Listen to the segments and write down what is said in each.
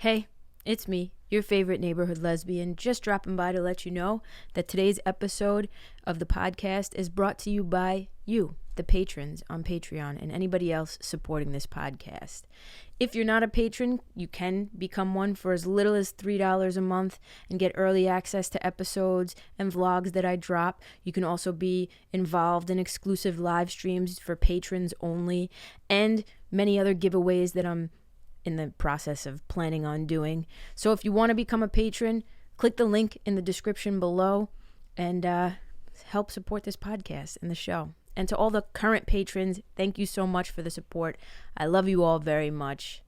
Hey, it's me, your favorite neighborhood lesbian, just dropping by to let you know that today's episode of the podcast is brought to you by you, the patrons on Patreon, and anybody else supporting this podcast. If you're not a patron, you can become one for as little as $3 a month and get early access to episodes and vlogs that I drop. You can also be involved in exclusive live streams for patrons only and many other giveaways that I'm in the process of planning on doing. So if you want to become a patron, click the link in the description below and help support this podcast and the show. And to all the current patrons, thank you so much for the support. I love you all very much.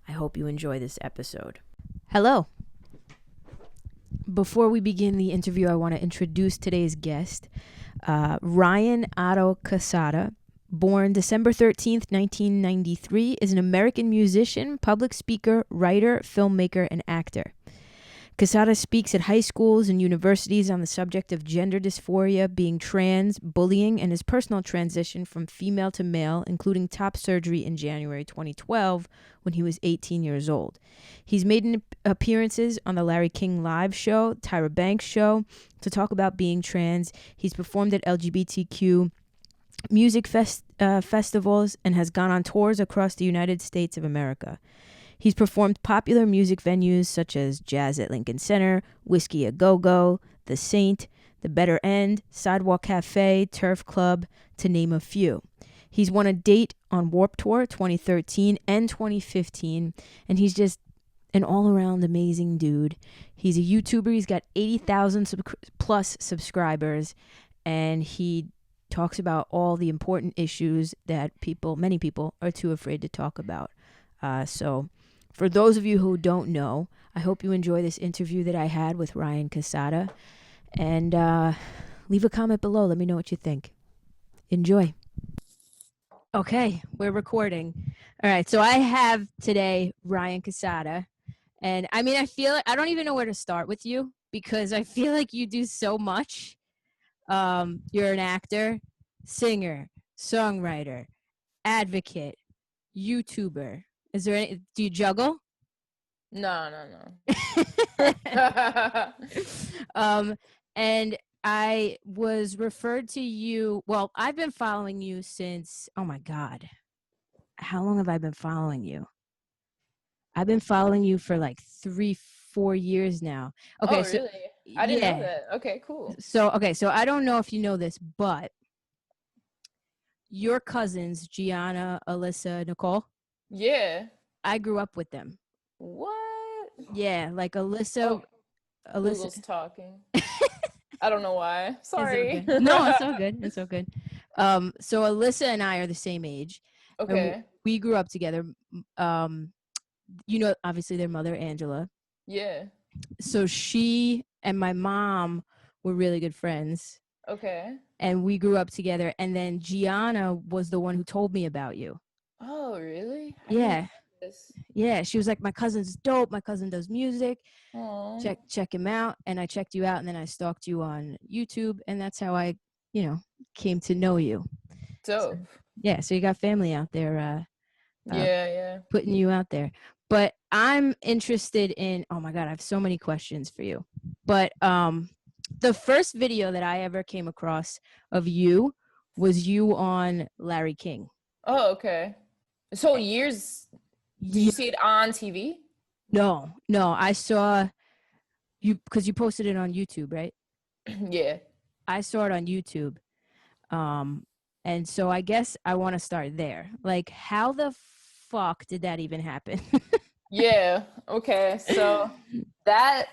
I hope you enjoy this episode. Hello. Before we begin the interview, I want to introduce today's guest, Ryan Otto Cassata. Born December 13th, 1993, is an American musician, public speaker, writer, filmmaker, and actor. Cassata speaks at high schools and universities on the subject of gender dysphoria, being trans, bullying, and his personal transition from female to male, including top surgery in January 2012 when he was 18 years old. He's made appearances on the Larry King Live show, Tyra Banks show, to talk about being trans. He's performed at LGBTQ music festivals and has gone on tours across the United States of America. He's performed popular music venues such as Jazz at Lincoln Center, Whiskey a Go-Go, The Saint, The Better End, Sidewalk Cafe, Turf Club, to name a few. He's won a date on Warped Tour 2013 and 2015, and he's just an all-around amazing dude. He's a YouTuber. He's got 80,000 plus subscribers, and he talks about all the important issues that many people are too afraid to talk about. So for those of you who don't know, I hope you enjoy this interview that I had with Ryan Cassata, and leave a comment below. Let me know what you think. Enjoy. Okay, we're recording. All right, so I have today Ryan Cassata, and I mean, I don't even know where to start with you because I feel like you do so much. You're an actor, singer, songwriter, advocate, YouTuber. Do you juggle? No. And I was referred to you. Well, I've been following you since, oh my God. How long have I been following you? I've been following you for like 3-4 years now. Okay. Oh, really? I didn't know that. Okay, cool. So I don't know if you know this, but your cousins, Gianna, Alyssa, Nicole. Yeah. I grew up with them. What? Yeah, like Alyssa. Google's talking. I don't know why. Sorry. No, it's all good. It's all good. So Alyssa and I are the same age. Okay. We grew up together. Obviously their mother, Angela. Yeah. So she and my mom were really good friends. Okay. And we grew up together. And then Gianna was the one who told me about you. Oh, really? Yeah. Yeah, she was like, my cousin's dope. My cousin does music. Aww. Check him out. And I checked you out, and then I stalked you on YouTube, and that's how I, came to know you. Dope. So you got family out there. Yeah. Putting you out there. But I'm interested in, oh my God, I have so many questions for you. But the first video that I ever came across of you was you on Larry King. Oh, okay. So years, did you see it on TV? No, I saw you because you posted it on YouTube, right? Yeah. I saw it on YouTube. And so I guess I want to start there. Like, how the fuck did that even happen? Yeah. Okay. So that,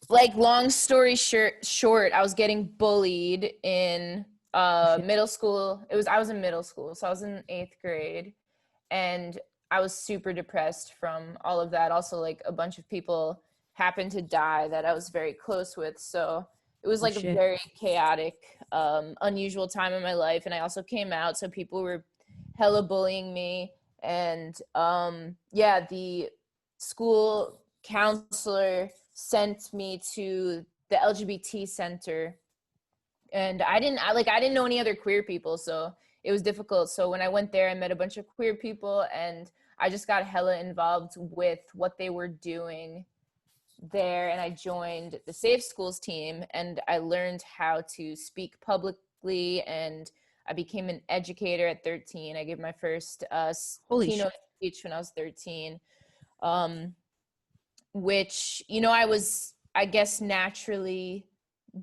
like, long story short, I was getting bullied in middle school. I was in middle school, so I was in 8th grade, and I was super depressed from all of that. Also, like, a bunch of people happened to die that I was very close with, so it was like a very chaotic, unusual time in my life. And I also came out, so people were hella bullying me. And the school counselor sent me to the LGBT center, and I didn't know any other queer people, so it was difficult. So when I went there, I met a bunch of queer people, and I just got hella involved with what they were doing there, and I joined the Safe Schools team, and I learned how to speak publicly, and I became an educator at 13. I gave my first Holy keynote shit. speech when I was 13, um, which, you know, I was, I guess, naturally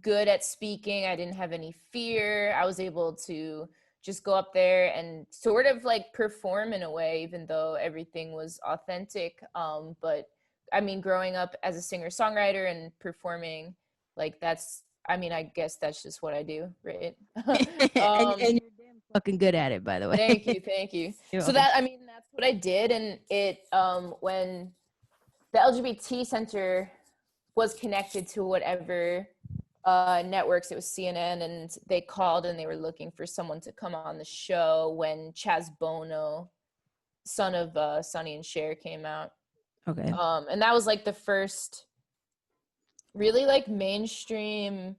good at speaking. I didn't have any fear. I was able to just go up there and sort of like perform in a way, even though everything was authentic. But I mean, growing up as a singer songwriter and performing, like that's, I mean, I guess that's just what I do, right? And you're damn fucking good at it, by the way. Thank you, thank you. You're So welcome. that, I mean, that's what I did, and it when the LGBT Center was connected to whatever networks, it was CNN, and they called and they were looking for someone to come on the show when Chaz Bono, son of Sonny and Cher, came out. Okay. And that was like the first really like mainstream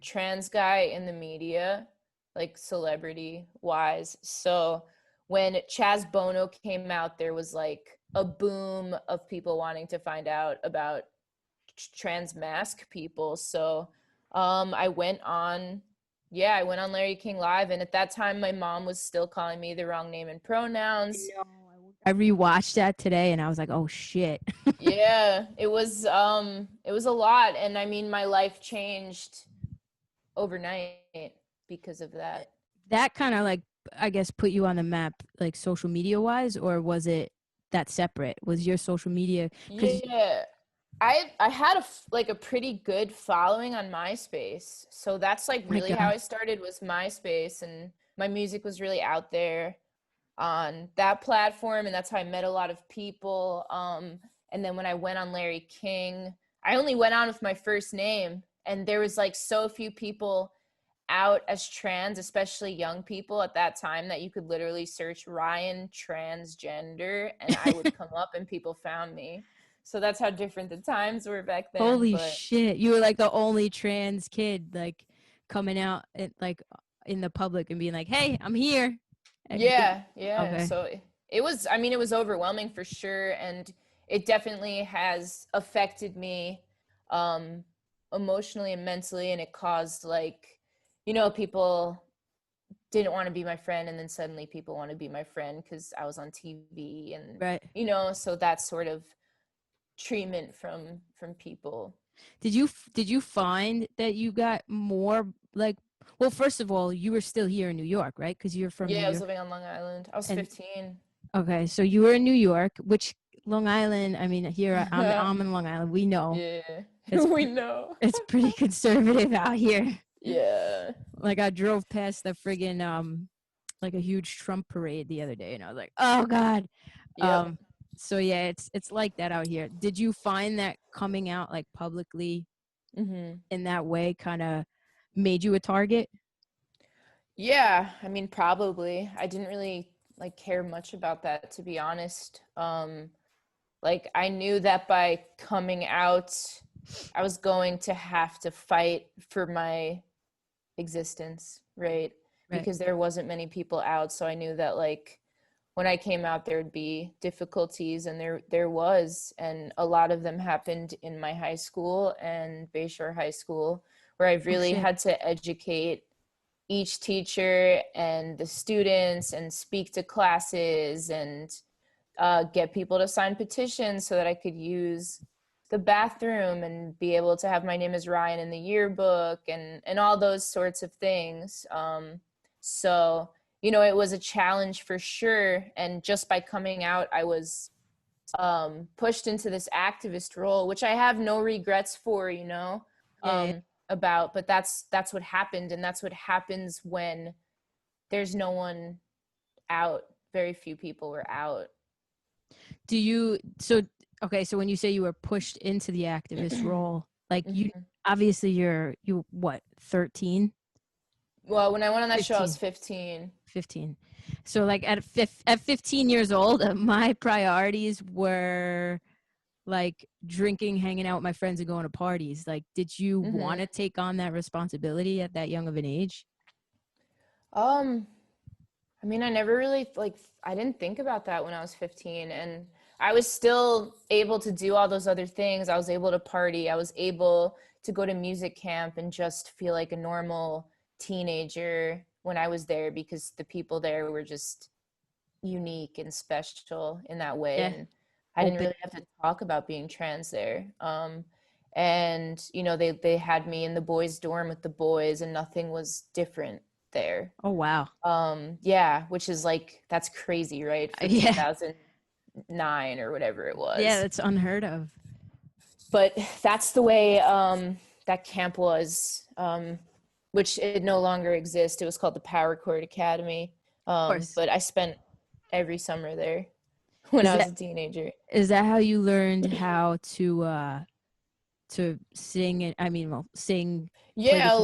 trans guy in the media, like celebrity wise. So when Chaz Bono came out, there was like a boom of people wanting to find out about trans mask people. So I went on, yeah, I went on Larry King Live, and at that time my mom was still calling me the wrong name and pronouns. I rewatched that today and I was like, oh shit. Yeah, it was a lot, and I mean my life changed overnight because of that. That kind of like, I guess, put you on the map, like social media wise, or was it that separate? Was your social media? Because Yeah, I had like a pretty good following on MySpace. So that's like my really how God. I started, was MySpace, and my music was really out there on that platform, and that's how I met a lot of people. And then when I went on Larry King, I only went on with my first name, and there was like so few people out as trans, especially young people at that time, that you could literally search Ryan transgender and I would come up and people found me. So that's how different the times were back then. Holy But shit. You were like the only trans kid like coming out like in the public and being like, hey, I'm here. yeah. Okay. So it was, I mean, it was overwhelming for sure. And it definitely has affected me um, emotionally and mentally. And it caused like, you know, people didn't want to be my friend, and then suddenly people want to be my friend because I was on TV, and Right. you know, so that sort of treatment from people. Did you find that you got more like, well, first of all, you were still here in New York, right? Because you're from Yeah, New I was York. living on Long Island. I was And 15. okay, so you were in New York, which Long Island, I mean, here I'm in Long Island. We know Yeah, it's we know. it's pretty conservative out here. Yeah. Like I drove past the friggin' like a huge Trump parade the other day and I was like, "Oh god." Yep. Um so yeah, it's like that out here. Did you find that coming out like publicly Hmm. in that way kind of made you a target? Yeah, I mean, probably. I didn't really like care much about that, to be honest. Like I knew that by coming out, I was going to have to fight for my existence, right? Right. Because there wasn't many people out, so I knew that like when I came out there would be difficulties, and there was, and a lot of them happened in my high school and Bayshore High School, where I Oh really shit. had to educate each teacher and the students and speak to classes and get people to sign petitions so that I could use the bathroom and be able to have my name as Ryan in the yearbook, and all those sorts of things. So you know, it was a challenge for sure. And just by coming out, I was pushed into this activist role, which I have no regrets for, you know, Yeah, yeah. about. But that's what happened, and that's what happens when there's no one out. Very few people were out. Do you so okay, so when you say you were pushed into the activist role, like you Mhm. obviously you what, 13? Well, when I went on that show, I was 15. 15. 15. So like at 15 years old, my priorities were like drinking, hanging out with my friends and going to parties. Like, did you want Hmm. to take on that responsibility at that young of an age? Um, I mean, I never really like, I didn't think about that when I was 15, and I was still able to do all those other things. I was able to party. I was able to go to music camp and just feel like a normal teenager when I was there, because the people there were just unique and special in that way. Yeah. And I didn't Open. really have to talk about being trans there. And you know, they had me in the boys' dorm with the boys, and nothing was different there. Oh wow. Yeah, which is like, that's crazy, right? For Yeah. 2009 or whatever it Yeah, was. that's unheard of. But that's the way that camp was, which it no longer exists. It was called the Power Chord Academy. Of course. But I spent every summer there when Is I was that a teenager. is that how you learned how to sing it? I mean, well, sing, play the Yeah, guitar.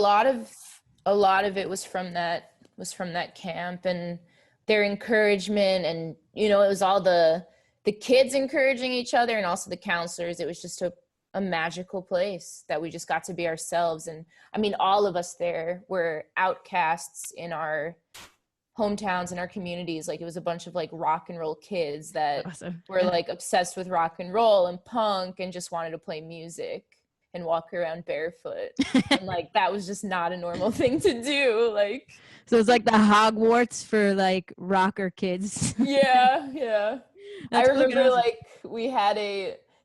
a lot of it was from that camp, and their encouragement, and you know, it was all the kids encouraging each other, and also the counselors. It was just a magical place that we just got to be ourselves. And I mean, all of us there were outcasts in our hometowns and our communities. Like, it was a bunch of like rock and roll kids that Awesome. were like obsessed with rock and roll and punk and just wanted to play music and walk around barefoot. And like, that was just not a normal thing to do. Like, So it's like the Hogwarts for like rocker kids. yeah, yeah. I That's fucking remember awesome. like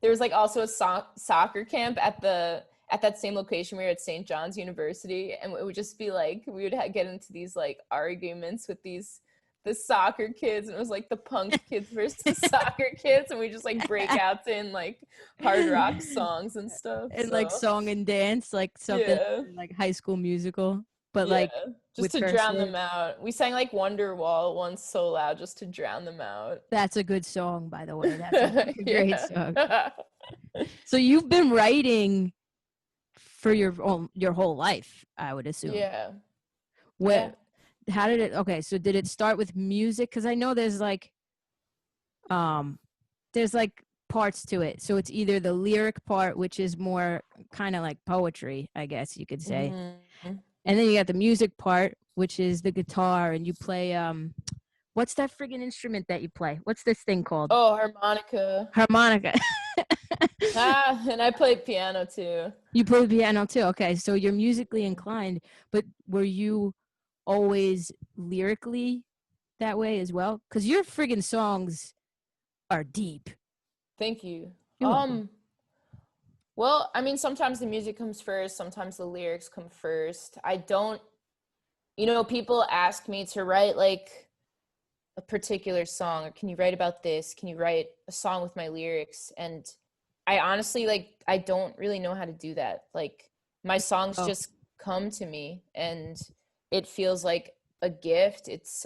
there was like also a soccer camp at that same location. We were at St. John's University, and it would just be like, we would get into these like arguments with the soccer kids, and it was like the punk kids versus the soccer kids, and we just like break out in like hard rock songs and stuff. And like So song and dance, like something yeah, like High School Musical, but yeah, like just with to drown them cursive. out. We sang like Wonderwall once so loud just to drown them out. That's a good song, by the way. That's a fucking great song. Yeah. So you've been writing for your whole life, I would assume. Yeah. Yeah. What? How did it? Okay, so did it start with music? Because I know um there's like parts to it. So it's either the lyric part, which is more kind of like poetry, I guess you could say, Hmm. and then you got the music part, which is the guitar, and you play what's that friggin' instrument that you play? What's this thing called? Oh, harmonica. Harmonica. Ah, and I played piano too. You play piano too. Okay, so you're musically inclined, but were you always lyrically that way as well? Because your friggin' songs are deep. Thank you. You're welcome. Well, I mean, sometimes the music comes first, sometimes the lyrics come first. I don't, you know, people ask me to write like a particular song, or can you write about this? Can you write a song with my lyrics? And I honestly, like, I don't really know how to do that. Like, my songs Oh, just come to me, and it feels like a gift. It's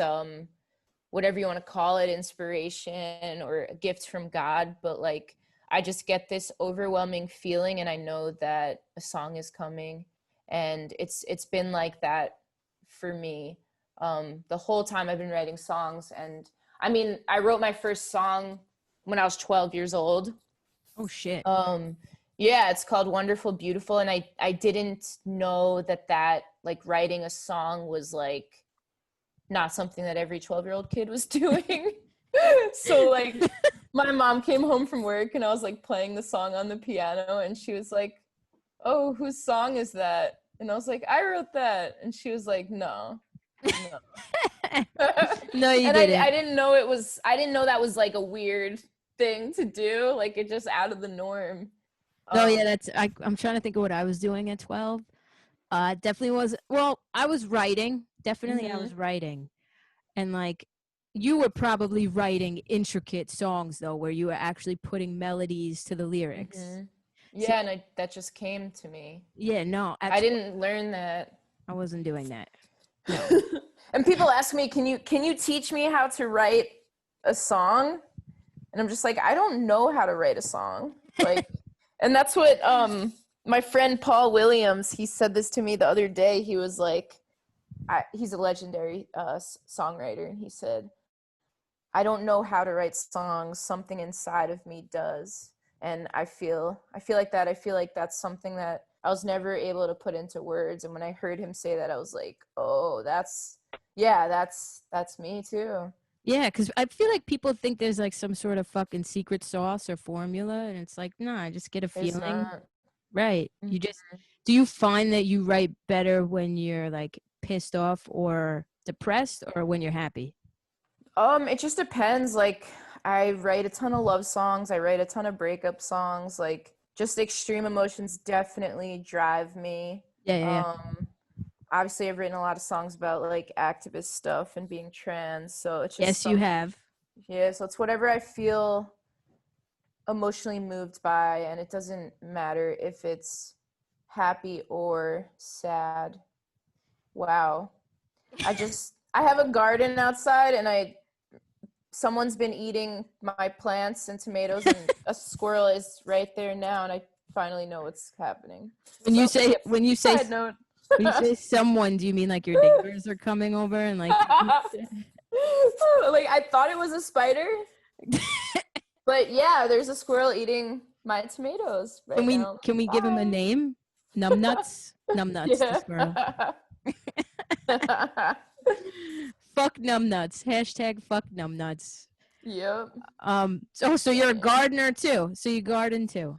whatever you want to call it, inspiration or a gift from God. But like, I just get this overwhelming feeling, and I know that a song is coming. And it's been like that for me the whole time I've been writing songs. And I mean, I wrote my first song when I was 12 years old. oh shit. um yeah, it's called Wonderful Beautiful, and I didn't know that like writing a song was like not something that every 12-year-old kid was doing. So like, my mom came home from work, and I was like playing the song on the piano, and she was like, "Oh, whose song is that?" And I was like, "I wrote that." And she was like, "No, no." No, you And didn't. I didn't know it was, I didn't know that was like a weird thing to do, like it just out of the norm. No, yeah, um I'm trying to think of what I was doing at 12. Definitely was, well, I was writing. Definitely I mhm, was writing. And like you were probably writing intricate songs though, where you were actually putting melodies to the lyrics. mhm. See, Yeah, and that just came to me. yeah, no, at I 12 didn't learn that. I wasn't doing that. No. And people ask me, can you teach me how to write a song? And I'm just like, I don't know how to write a song. Like, and that's what my friend Paul Williams, he said this to me the other day. He was like, he's a legendary songwriter, and he said, I don't know how to write songs. Something inside of me does. And I feel like that. I feel like that's something that I was never able to put into words. And when I heard him say that, I was like, oh, that's, Yeah, that's me too. Yeah, because I feel like people think there's like some sort of fucking secret sauce or formula, and it's like, nah, I just get a There's feeling. not. Right. Mhm. You just, do you find that you write better when you're like pissed off or depressed or when you're happy? It just depends. Like, I write a ton of love songs. I write a ton of breakup songs. Like, just extreme emotions definitely drive me. Yeah, yeah, yeah. Um, Obviously, I've written a lot of songs about like activist stuff and being trans. So it's just Yes, you some, have. yeah. So it's whatever I feel emotionally moved by, and it doesn't matter if it's happy or sad. Wow. I have a garden outside, and someone's been eating my plants and tomatoes, and a squirrel is right there now, and I finally know what's happening. When you So say yeah, when you say side note. when you say someone, do you mean like your neighbors are coming over and like Like, I thought it was a spider, but yeah, there's a squirrel eating my tomatoes can right we now. can we give him a Hi. name? Numbnuts? Numbnuts, the Yeah. squirrel. Fuck numbnuts. Hashtag fuck numbnuts. Yep. So you're a Same. gardener too. So you garden too.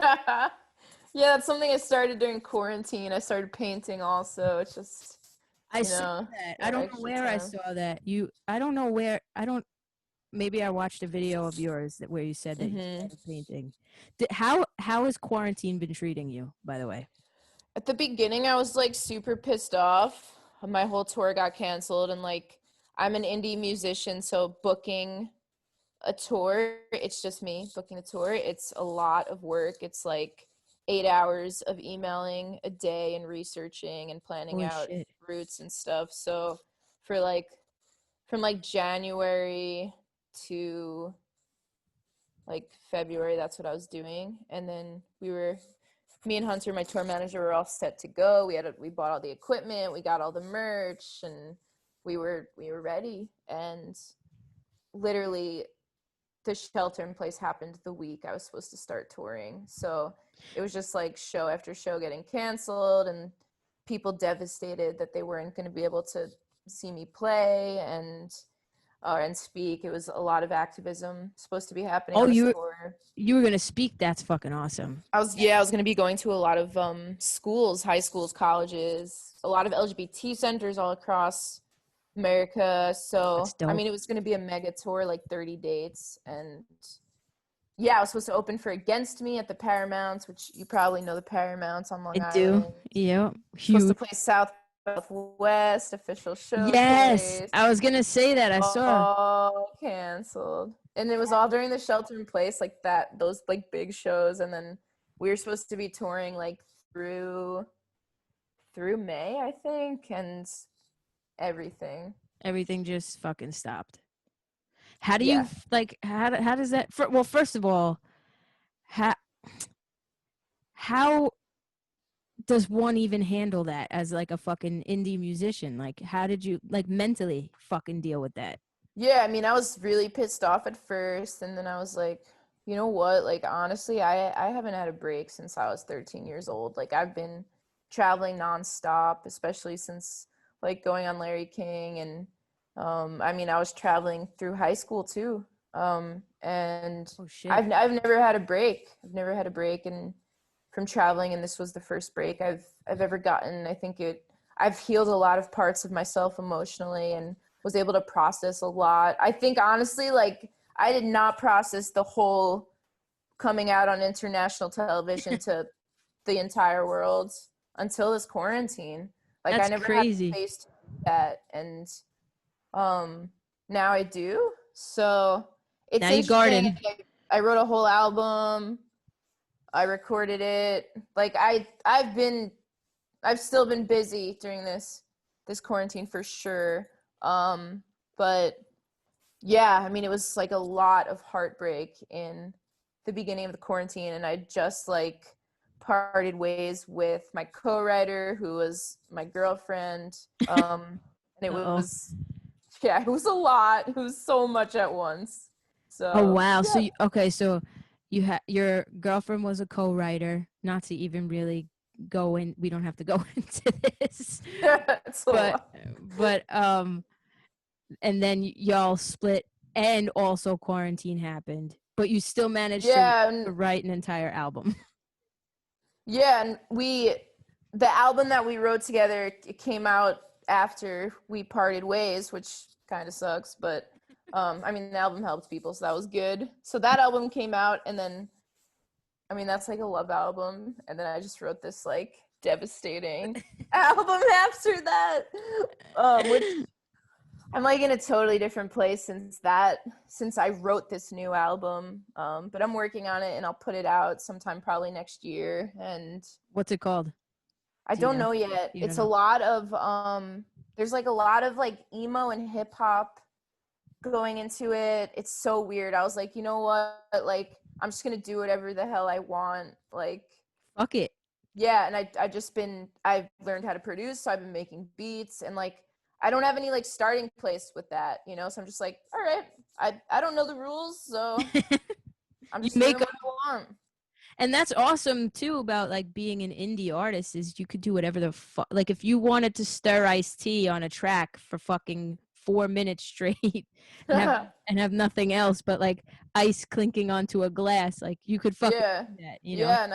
Yeah, that's something I started during quarantine. I started painting also. It's just, I you saw know, that. I got don't know extra where I time. saw that. I don't know where. I don't. Maybe I watched a video of yours that where you said that you Hmm. started painting. How has quarantine been treating you, by the way? At the beginning, I was like super pissed off. My whole tour got canceled, and like, I'm an indie musician, so booking a tour, it's just me booking a tour. It's a lot of work. It's like 8 hours of emailing a day and researching and planning Holy out shit. routes and stuff. So for like from like January to like February, that's what I was doing. And then me and Hunter, my tour manager, were all set to go. We bought all the equipment, we got all the merch, and we were ready. And literally the shelter in place happened the week I was supposed to start touring. So it was just like show after show getting canceled, and people devastated that they weren't going to be able to see me play and speak. It was a lot of activism supposed to be happening Oh, on this tour. you were gonna speak. That's fucking awesome. I was going to be going to a lot of schools, high schools, colleges, a lot of LGBT centers all across America. That's So, I dope. mean, it was going to be a mega tour, like 30 dates. And yeah, I was supposed to open for Against Me at the Paramounts, which you probably know the Paramounts on I Long do. Island. Yeah. Supposed to Huge. play Southwest, official Yes. showcase. I was gonna say that. I saw. All canceled. And it was all during the shelter in place, like that, those like big shows. And then we were supposed to be touring like through May, I think, and everything. Everything just fucking stopped. How do you Yeah. like? How does that? Well, first of all, how how does one even handle that as like a fucking indie musician? Like, how did you like mentally fucking deal with that? Yeah, I mean, I was really pissed off at first, and then I was like, you know what? Like, honestly, I haven't had a break since I was 13 years old. Like, I've been traveling nonstop, especially since like going on Larry King, and I mean, I was traveling through high school too. And Oh shit. I've never had a break. I've never had a break, and from traveling, and this was the first break I've ever gotten. I think I've healed a lot of parts of myself emotionally, and was able to process a lot. I think honestly, like, I did not process the whole coming out on international television to the entire world until this quarantine. Like, I That's never had crazy. space to do that, and um now I do. So it's Now you interesting. garden. I wrote a whole album. I recorded it. Like, I've still been busy during this quarantine for sure. But yeah, I mean, it was like a lot of heartbreak in the beginning of the quarantine, and I just like parted ways with my co-writer, who was my girlfriend. And it Uh-oh. was, yeah, it was a lot. It was so much at once. Oh So wow. So yeah. okay, so your girlfriend was a co-writer, not to even really go in, we don't have to go into this. It's a But lot. but and then y'all split, and also quarantine happened, but you still managed Yeah, to and write an entire album. yeah, and the album that we wrote together, it came out after we parted ways, which kind of sucks, but I mean, the album helped people, so that was good. So that album came out, and then I mean, that's like a love album, and then I just wrote this like devastating album after that, which I'm like in a totally different place since I wrote this new album. But I'm working on it and I'll put it out sometime probably next year. And What's it called? I Do you don't know? know yet. You don't It's a know. lot of there's like a lot of like emo and hip hop going into it. It's so weird. I was like, you know what? Like I'm just gonna do whatever the hell I want. Like Fuck it. yeah, and I've learned how to produce, so I've been making beats and like I don't have any like starting place with that, you know, so I'm just like, all right, I don't know the rules, so I'm You just doing make what I want. And that's awesome too about like being an indie artist is you could do whatever the fuck. Like if you wanted to stir iced tea on a track for fucking 4 minutes straight and have nothing else but like ice clinking onto a glass, like you could fucking Yeah, do that, yeah, and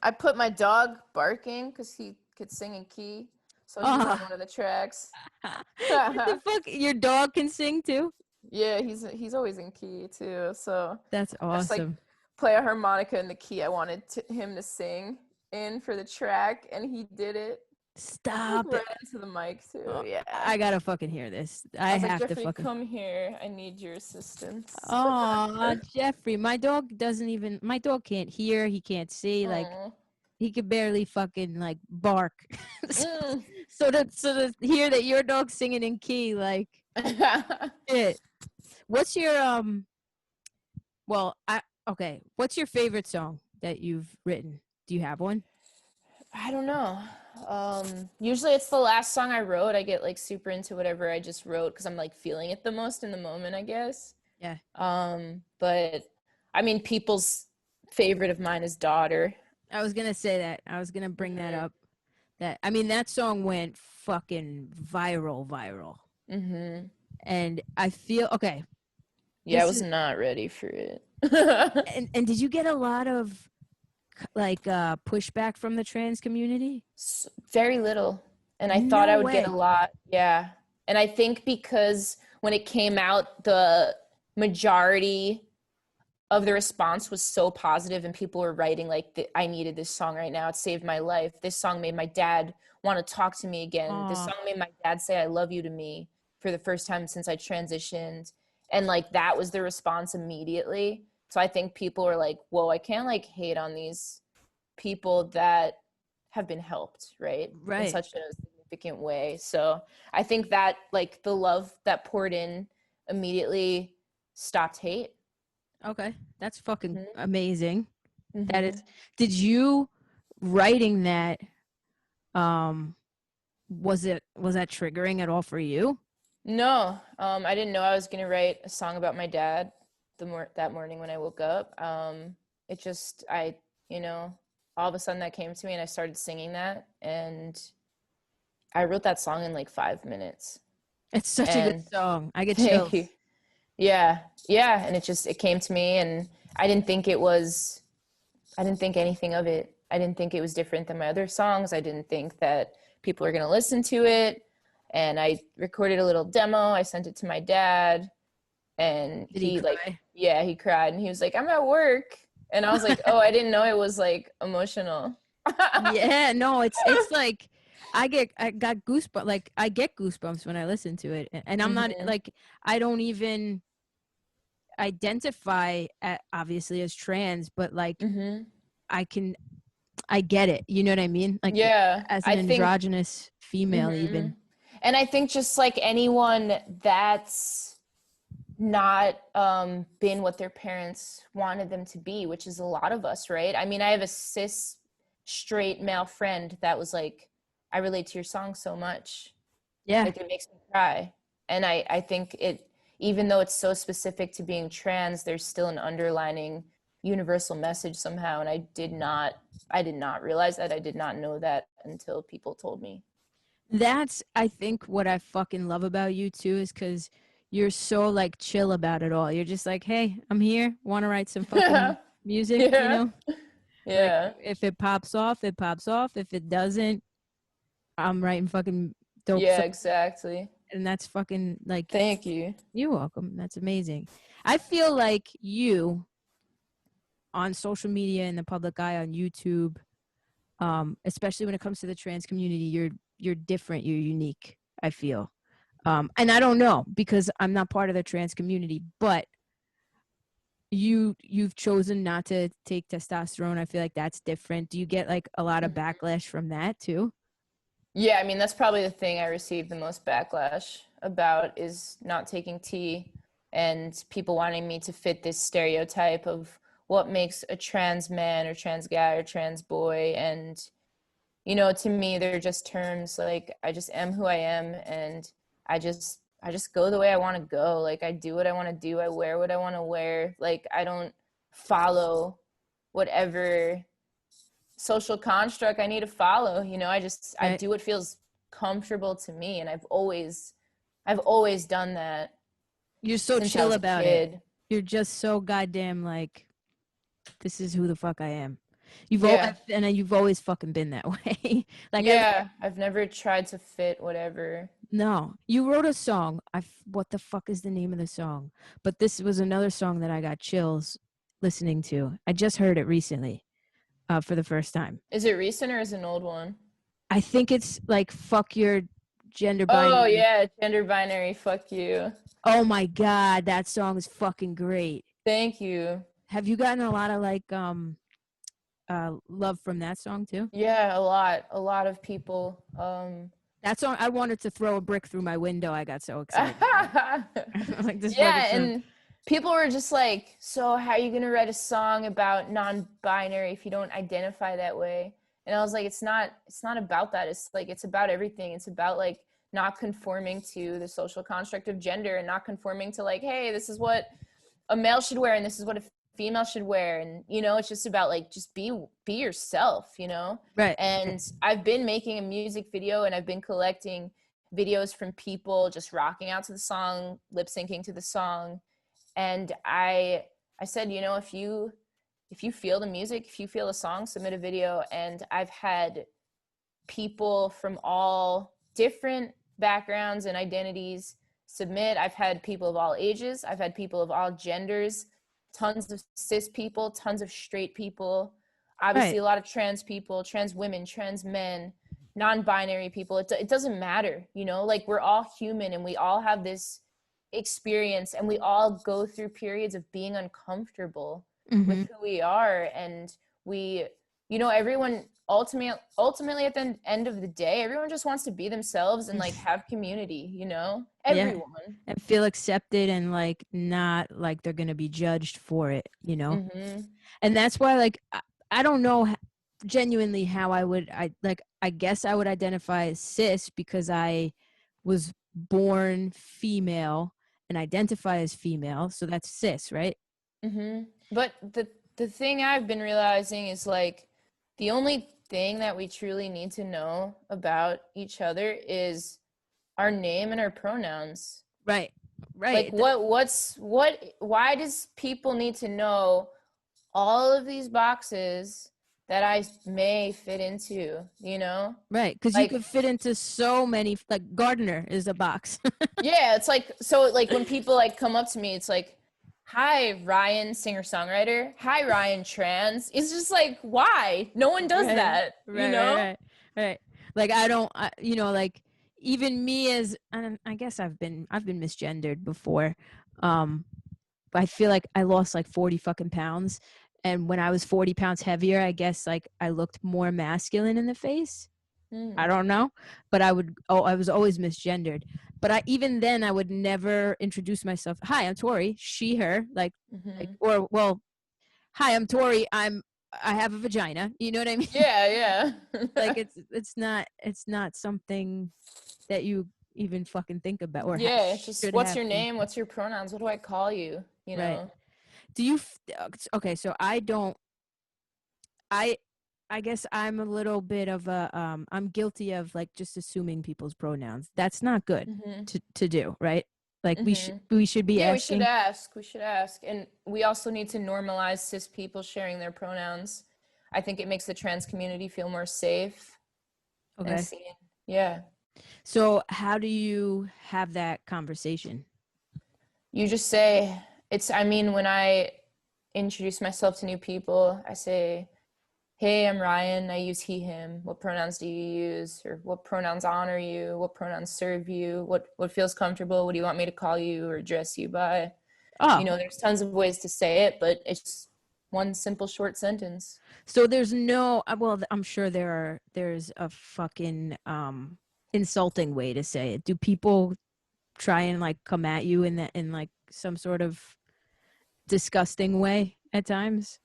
I put my dog barking because he could sing in key, so he's on Oh, one of the tracks. what the fuck? Your dog can sing too? Yeah, he's always in key too, so That's I just like awesome. play a harmonica in the key I wanted him to sing in for the track, and he did it Stop it. right into the mic too. Oh, Yeah, I gotta fucking hear this. I I was like, have to Jeffrey, fucking. come here. I need your assistance. Oh, Jeffrey, my dog can't hear, he can't see, like Oh, he could barely fucking like bark. mm. So to hear that your dog's singing in key, like shit. What's your well, I okay, what's your favorite song that you've written? Do you have one? I don't know. Usually it's the last song I wrote. I get like super into whatever I just wrote because I'm like feeling it the most in the moment, I guess. Yeah. But I mean, people's favorite of mine is Daughter. I was gonna say that. I was gonna bring that Mm-hmm. up. That I mean that song went fucking viral. Mm-hmm. And I feel okay, Yeah, I this was is not ready for it. and did you get a lot of like pushback from the trans community? Very little. And I thought No I would get a way. lot. Yeah. And I think because when it came out, the majority of the response was so positive and people were writing like I needed this song right now. It saved my life. This song made my dad want to talk to me again. This Oh, song made my dad say I love you to me for the first time since I transitioned. And like that was the response immediately. So I think people were like, whoa, I can't like hate on these people that have been helped, right? In right. such a significant way. So I think that like the love that poured in immediately stopped hate. Okay. That's fucking Mm-hmm. amazing. That Mm-hmm. is did you writing that um was that triggering at all for you? No, I didn't know I was gonna write a song about my dad that morning when I woke up. It just you know, all of a sudden that came to me and I started singing that and I wrote that song in like 5 minutes. It's such a good And song. I get thank you. chills. Yeah, yeah, and it came to me and I didn't think it was I didn't think anything of it. I didn't think it was different than my other songs. I didn't think that people were going to listen to it. And I recorded a little demo. I sent it to my dad and Did he he like, cry? yeah, he cried and he was like, I'm at work. And I was like, oh, I didn't know it was like emotional. Yeah, no, it's like I got goosebumps, like I get goosebumps when I listen to it, and I'm not Hmm. like I don't even identify obviously as trans, but like Hmm. I can I get it. You know what I mean? Like Yeah, as an I think. androgynous female, Hmm. even. And I think just like anyone that's not been what their parents wanted them to be, which is a lot of us, right? I mean, I have a cis straight male friend that was like, I relate to your song so much. Yeah, Like it makes me cry. And I think it, even though it's so specific to being trans, there's still an underlining universal message somehow. And I did not realize that. I did not know that until people told me. That's, I think, what I fucking love about you too, is because you're so like chill about it all. You're just like, hey, I'm here, want to write some fucking music, you Yeah. know? Like, Yeah. if it pops off, it pops off. If it doesn't, I'm writing fucking dope Yeah, songs. exactly. And that's fucking like, Thank you. you're welcome. That's amazing. I feel like you on social media, in the public eye, on YouTube, especially when it comes to the trans community, you're different, you're unique, I feel. And I don't know because I'm not part of the trans community, but you've chosen not to take testosterone. I feel like that's different. Do you get like a lot of Mhm. backlash from that too? Yeah, I mean, that's probably the thing I received the most backlash about is not taking tea and people wanting me to fit this stereotype of what makes a trans man or trans guy or trans boy. And, to me, they're just terms. Like, I just am who I am, and I just go the way I want to go. Like, I do what I want to do. I wear what I want to wear. Like, I don't follow whatever social construct I need to follow. I Right. do what feels comfortable to me, and I've always done that You're so since I chill was a about it. kid. You're just so goddamn like, this is who the fuck I am. You've all Yeah. and you've always fucking been that way. Like I Yeah, I've never tried to fit whatever. no, you wrote a song. What the fuck is the name of the song? But this was another song that I got chills listening to. I just heard it recently, for the first time. Is it recent or is it an old one? I think it's like fuck your gender Oh binary. yeah, gender binary, fuck you. Oh my god, that song is fucking great. Thank you. Have you gotten a lot of like love from that song too? Yeah, a lot of people. That song, I wanted to throw a brick through my window. I got so excited. Like this fucking Yeah, song. and people were just like, "So how are you gonna write a song about non-binary if you don't identify that way?" And I was like, "It's not about that. It's like it's about everything. It's about like not conforming to the social construct of gender and not conforming to like, hey, this is what a male should wear and this is what a female should wear, and it's just about like just be yourself. Right. And I've been making a music video and I've been collecting videos from people just rocking out to the song, lip syncing to the song. And I said, if you feel the music, if you feel the song, submit a video. And I've had people from all different backgrounds and identities submit. I've had people of all ages, I've had people of all genders, tons of cis people, tons of straight people, obviously Right. a lot of trans people, trans women, trans men, non-binary people. It doesn't matter, like we're all human and we all have this experience and we all go through periods of being uncomfortable with Mm-hmm. who we are. And everyone ultimately at the end of the day, everyone just wants to be themselves and like have community. Yeah. Everyone. And feel accepted and like not like they're gonna be judged for it. Mhm. And that's why like I don't know genuinely how I guess I would identify as cis because I was born female and identify as female, so that's cis, right? But the thing I've been realizing is like the only thing that we truly need to know about each other is our name and our pronouns. Right. Like Right. why does people need to know all of these boxes that I may fit into? Right, because you Like, could fit into so many. Like gardener is a box. yeah, it's like, so like when people like come up to me, it's like, hi Ryan, singer-songwriter. Hi Ryan, trans. It's just like, why? No one does Right, that, you right, right, know? right, right. Like I don't, like even me as, and I guess I've been misgendered before. Um, I feel like I lost like 40 fucking pounds, and when I was 40 pounds heavier, I guess like I looked more masculine in the face. I Mm, don't know, but I was always misgendered. But even then I would never introduce myself. Hi, I'm Tori. She, her, like, mhm. or well, hi, I'm Tori. I have a vagina. You know what I mean? Yeah, Like yeah. it's not something that you even fucking think about or Yeah, it's just should what's have your to. name? What's your pronouns? What do I call you? You Right. know? Do you okay, so I don't I I guess I'm a little bit of a I'm guilty of like just assuming people's pronouns. That's not good Mm-hmm. to do, right? Like Mm-hmm. we should be Yeah, we should asking. ask. We should ask. And we also need to normalize cis people sharing their pronouns. I think it makes the trans community feel more safe and Okay. seen. Yeah. So how do you have that conversation? You just say, I mean, when I introduce myself to new people, I say, hey, I'm Ryan. I use he, him. What pronouns do you use? Or what pronouns honor you? What pronouns serve you? What feels comfortable? What do you want me to call you or address you by? Oh, There's tons of ways to say it, but it's just one simple short sentence. so there's no well, I'm sure there's a fucking insulting way to say it. Do people try and like come at you in that in like some sort of disgusting way at times?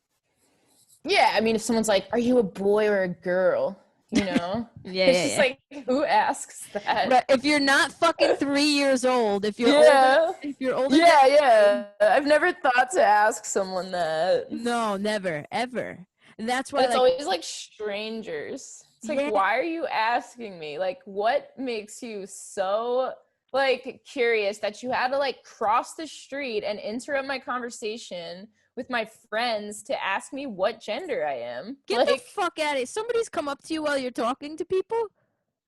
Yeah, I mean, if someone's like, "Are you a boy or a girl?" Yeah, It's yeah, just yeah. like, who asks that? Right. If you're not fucking 3 years old, Yeah, if you're older than yeah. I've never thought to ask someone that. no, never, ever. And that's And why, it's like, always like strangers. It's like, yeah, why are you asking me? Like, what makes you so like curious that you had to like cross the street and interrupt my conversation with my friends to ask me what gender I am? get the Like, fuck out of it. Somebody's come up to you while you're talking to people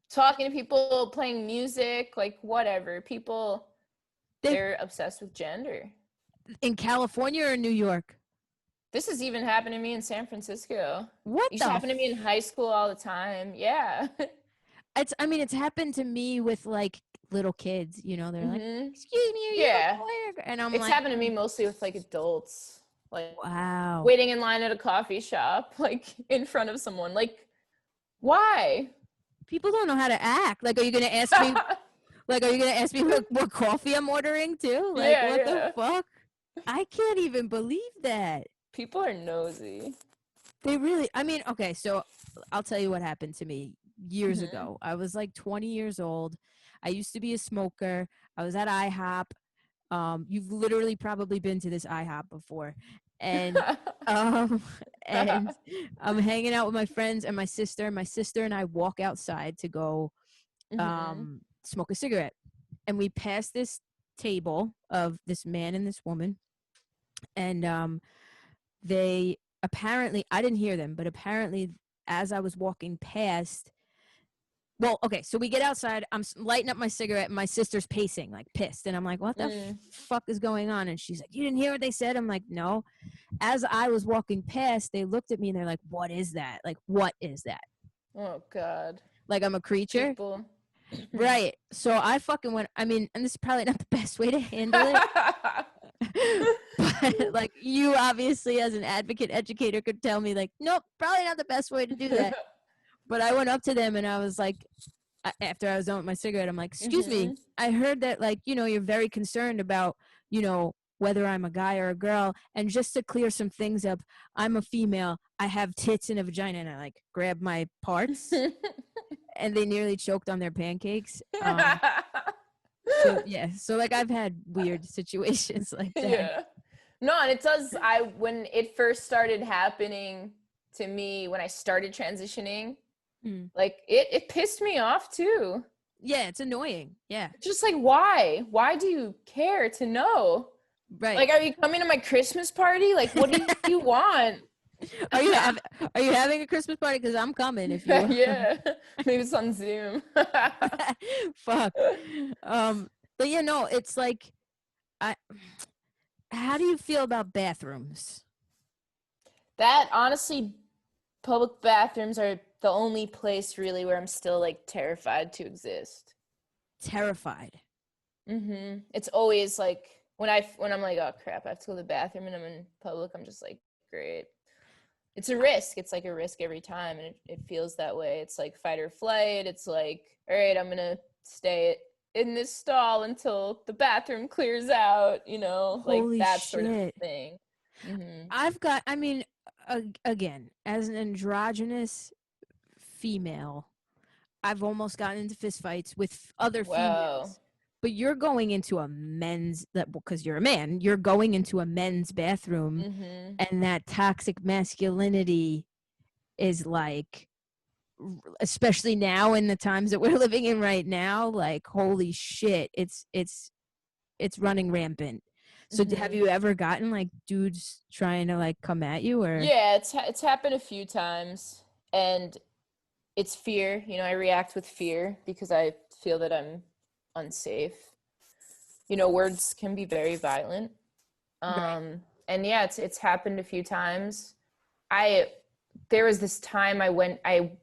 talking to people, playing music, like whatever. People, they they're obsessed with gender. in California or New York. This has even happened to me in San Francisco. What It used to the happen to me in high school all the time. Yeah. it's I mean, it's happened to me with like little kids, they're like, hmm "Excuse me, are you a Yeah. boy or girl?" And I'm It's like, happened to me mostly with like adults, like "Wow." waiting in line at a coffee shop, like in front of someone. Like, why? People don't know how to act. Like, are you going to ask me like are you going to ask me what coffee I'm ordering too? Like, Yeah, what the yeah. fuck? I can't even believe that. People are nosy. They really, I mean, okay, so I'll tell you what happened to me years hmm ago. I was like 20 years old. I used to be a smoker. I was at IHOP. You've literally probably been to this IHOP before. And um and I'm hanging out with my friends and my sister. My sister and I walk outside to go hmm smoke a cigarette. And we pass this table of this man and this woman. And they apparently, I didn't hear them, but apparently as I was walking past, well, okay, so we get outside, I'm lighting up my cigarette and my sister's pacing like pissed, and I'm like, what the Mm. fuck is going on? And she's like, you didn't hear what they said? I'm like, no. As I was walking past, they looked at me and they're like, what is that? Like, what is that? Oh God. Like, I'm a creature? People. Right. So I fucking went, I mean, and this is probably not the best way to handle it. But like, you obviously as an advocate educator could tell me like, nope, probably not the best way to do that. But I went up to them and I was like, after I was done with my cigarette, I'm like, excuse me, hmm I heard that like, you're very concerned about, whether I'm a guy or a girl. And just to clear some things up, I'm a female. I have tits and a vagina. And I like grab my parts and they nearly choked on their pancakes. So yeah, so like I've had weird situations like that. Yeah. No, and it does. When it first started happening to me, when I started transitioning, Mm. like it pissed me off too. Yeah, it's annoying. Yeah, Just like, why? Why do you care to know? right. Like, are you coming to my Christmas party? Like, what do you want? Are you have Are you having a Christmas party? Because I'm coming if you. Yeah, maybe it's on Zoom. Fuck. Um, but yeah, no, it's like, I. How do you feel about bathrooms? That honestly, public bathrooms are the only place really where I'm still like terrified to exist. Terrified. It's always like when I'm like, oh crap, I have to go to the bathroom and I'm in public, I'm just like, great. It's a risk. It's like a risk every time, and it feels that way. It's like fight or flight. It's like, all right, I'm gonna stay in this stall until the bathroom clears out, like Holy that sort of shit. thing. hmm I mean, again, as an androgynous female, I've almost gotten into fistfights with other Wow. females. But you're going into a men's that because you're a man, you're going into a men's bathroom, hmm and that toxic masculinity is like, especially now in the times that we're living in right now, like holy shit, it's running rampant. So have you ever gotten like dudes trying to like come at you, or? Yeah, it's happened a few times, and it's fear. You know, I react with fear because I feel that I'm unsafe. You know, words can be very violent. Right. And yeah, it's happened a few times. There was this time I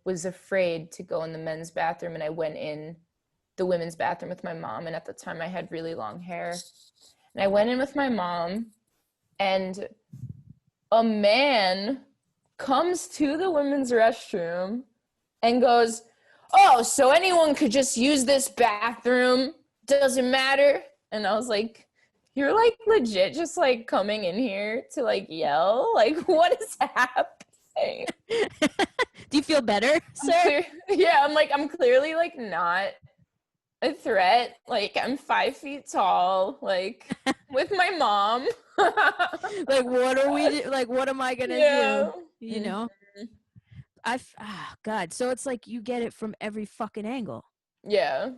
was afraid to go in the men's bathroom, and I went in the women's bathroom with my mom, and at the time I had really long hair. And I went in with my mom, and a man comes to the women's restroom and goes, "Oh, so anyone could just use this bathroom? Doesn't matter." And I was like, "You're like legit just like coming in here to like yell? Like, what is happening?" Do you feel better, sir? Yeah, I'm clearly like not a threat. Like, I'm 5 feet tall, like with my mom. Like, what are we like, what am I gonna Yeah. do, you know? God, so it's like you get it from every fucking angle. Yeah.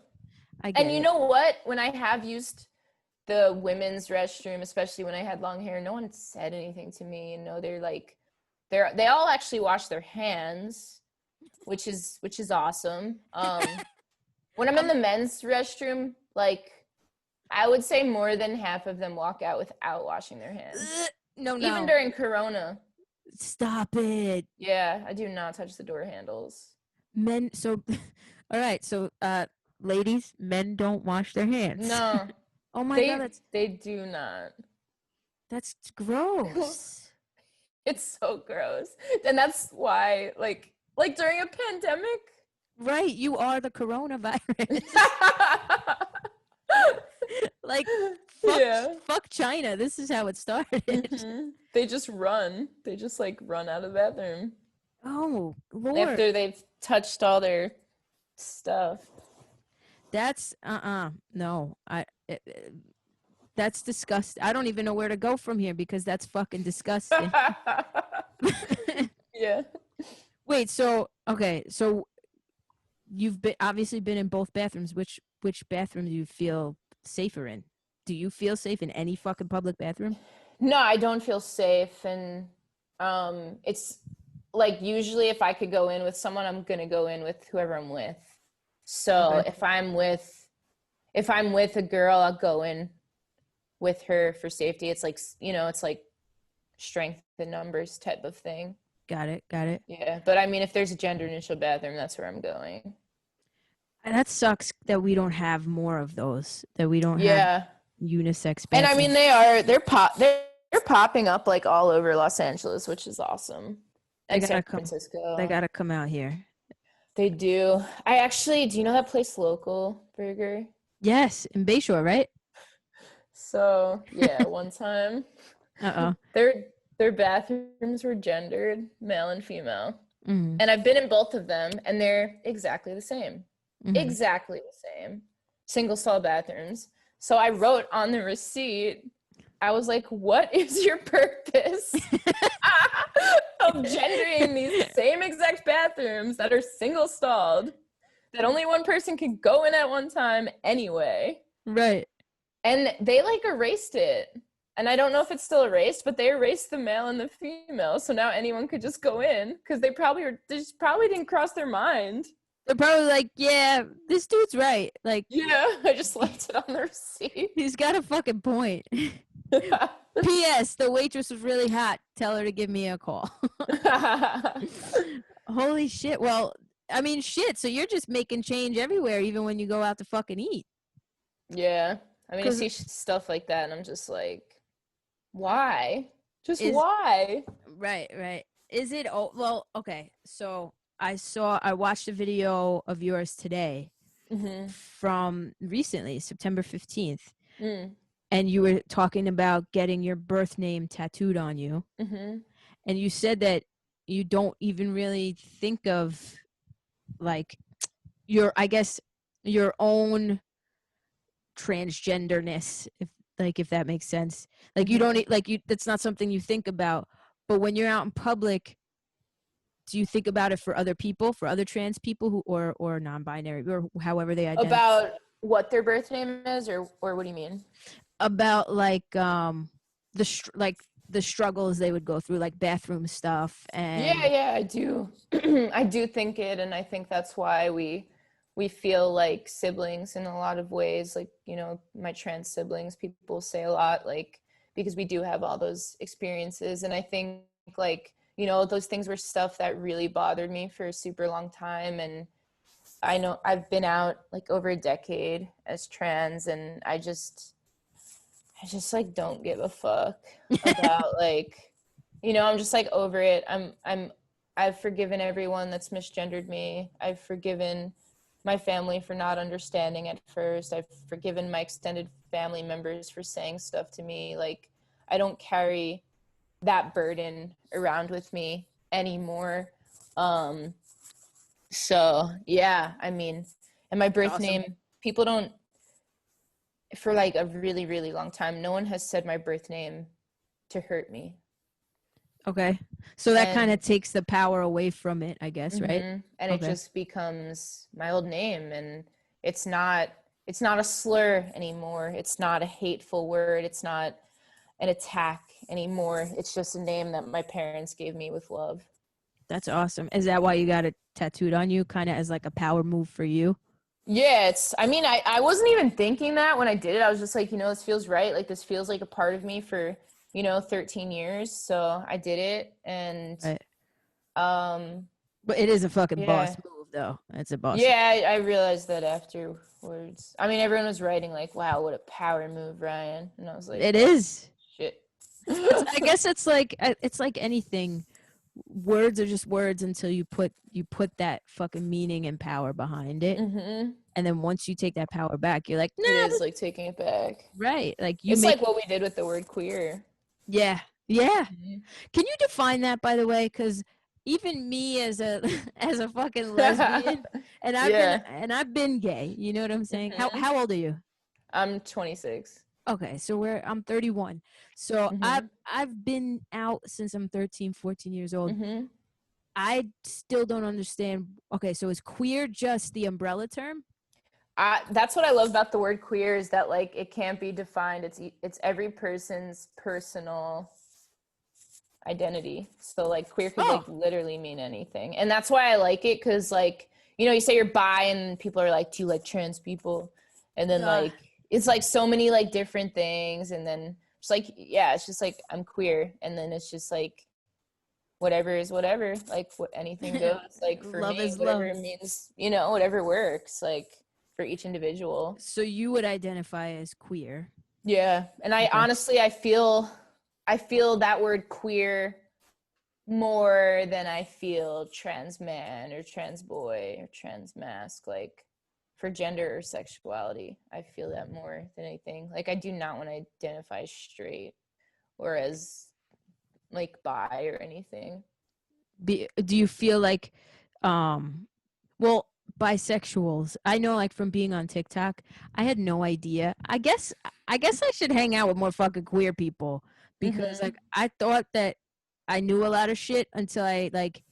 I get And you it. know what? When I have used the women's restroom, especially when I had long hair, no one said anything to me. You know, they all actually wash their hands, which is awesome. When I'm in the men's restroom, like I would say more than half of them walk out without washing their hands. No, Even during Corona. stop it. Yeah, I do not touch the door handles. Men, so all right, so ladies, men don't wash their hands. No, Oh my god, they do not. that's gross. It's so gross. And that's why like during a pandemic. Right, you are the coronavirus. Like fuck China. This is how it started. They just run. They just like run out of the bathroom Oh Lord. after they've touched all their stuff. That's no. That's disgusting. I don't even know where to go from here because that's fucking disgusting. Yeah. Wait, so okay, so you've obviously been in both bathrooms. Which bathroom do you feel safer in? Do you feel safe in any fucking public bathroom? No, I don't feel safe, and it's like usually if I could go in with someone, I'm gonna go in with whoever I'm with. So Okay. if I'm with a girl, I'll go in with her for safety. It's like, you know, it's like strength in numbers type of thing. Got it. Yeah, but I mean, if there's a gender neutral bathroom, that's where I'm going. And that sucks that we don't have more of those. That we don't have Yeah, unisex and I bathrooms. mean, they're popping up like all over Los Angeles, which is awesome. And San Francisco. They gotta come out here. They do. Do you know that place Local Burger? Yes, in Bayshore, right? So yeah, one time their bathrooms were gendered, male and female. Mm-hmm. And I've been in both of them, and they're exactly the same. Mm-hmm. Exactly the same. Single stall bathrooms. So I wrote on the receipt, I was like, what is your purpose of gendering these same exact bathrooms that are single stalled, that only one person can go in at one time anyway? Right. And they like erased it. And I don't know if it's still erased, but they erased the male and the female. So now anyone could just go in because they just probably didn't cross their mind. They're probably like, yeah, this dude's right. Like, yeah, I just left it on the receipt. He's got a fucking point. P.S. The waitress was really hot. Tell her to give me a call. Holy shit. Well, I mean, shit. So you're just making change everywhere, even when you go out to fucking eat. Yeah. I mean, I see stuff like that, and I'm just like, why? Why? Right. Is it? Oh, well, okay. So I watched a video of yours today from recently, September 15th. And you were talking about getting your birth name tattooed on you. And you said that you don't even really think of like your own transgenderness, if that makes sense. Like you don't that's not something you think about. But when you're out in public, do you think about it for other people, for other trans people who or non-binary or however they identify? About what their birth name is, or what do you mean? About like like the struggles they would go through, like bathroom stuff and Yeah, I do. I do think it, and I think that's why we feel like siblings in a lot of ways. Like, you know, my trans siblings, people say a lot, like, because we do have all those experiences. And I think, like, you know, those things were stuff that really bothered me for a super long time. And I know I've been out like over a decade as trans, and I just like don't give a fuck about like, you know, I'm just like over it. I've forgiven everyone that's misgendered me. I've forgiven my family for not understanding at first. I've forgiven my extended family members for saying stuff to me. Like, I don't carry that burden around with me anymore. Um, so yeah, I mean, and my birth awesome. name, people don't, for like a really, really long time, no one has said my birth name to hurt me. Okay. So that kind And of takes the power away from it, I guess, right? and it Okay. just becomes my old name, and it's not a slur anymore. It's not a hateful word. It's not an attack anymore. It's just a name that my parents gave me with love. That's awesome. Is that why you got it tattooed on you, kind of as like a power move for you? Yeah, I mean, I wasn't even thinking that when I did it. I was just like, you know, this feels right. Like, this feels like a part of me for, you know, 13 years. So I did it. And, Right. um, But it is a fucking boss yeah. move, though. It's a boss. Yeah, I realized that afterwards. I mean, everyone was writing like, wow, what a power move, Ryan. And I was like, It oh, is. shit. I guess it's like anything. Words are just words until you put that fucking meaning and power behind it. Mm-hmm. And then once you take that power back, you're like, It nah, is like taking it back. right. Like you It's make, like what we did with the word queer. yeah, yeah. Mhm. Can you define that, by the way? Because even me as a as a fucking lesbian, and Yeah. I've been gay. You know what I'm saying? How Hmm. how old are you? I'm 26. Okay, so I'm 31. So I've Hmm. I've been out since I'm 13, 14 years old. Hmm. I still don't understand. Okay, so is queer just the umbrella term? That's what I love about the word queer, is that like it can't be defined. It's every person's personal identity. So like queer could like Oh, literally mean anything. And that's why I like it, cuz like, you know, you say you're bi and people are like, "Do you like trans people?" And then uh, like it's like so many like different things, and then it's like, yeah, it's just like I'm queer, and then it's just like whatever is whatever, like what anything goes. Like for love me, is whatever love. it means, you know, whatever works like for each individual. So you would identify as queer. Yeah. And I Okay. honestly, I feel that word queer more than I feel trans man or trans boy or trans mask. Like for gender or sexuality, I feel that more than anything. Like I do not want to identify as straight or as like bi or anything. Do you feel like um well, bisexuals, I know, like from being on TikTok, I had no idea. I guess I should hang out with more fucking queer people, because like Mm-hmm. I thought that I knew a lot of shit until I like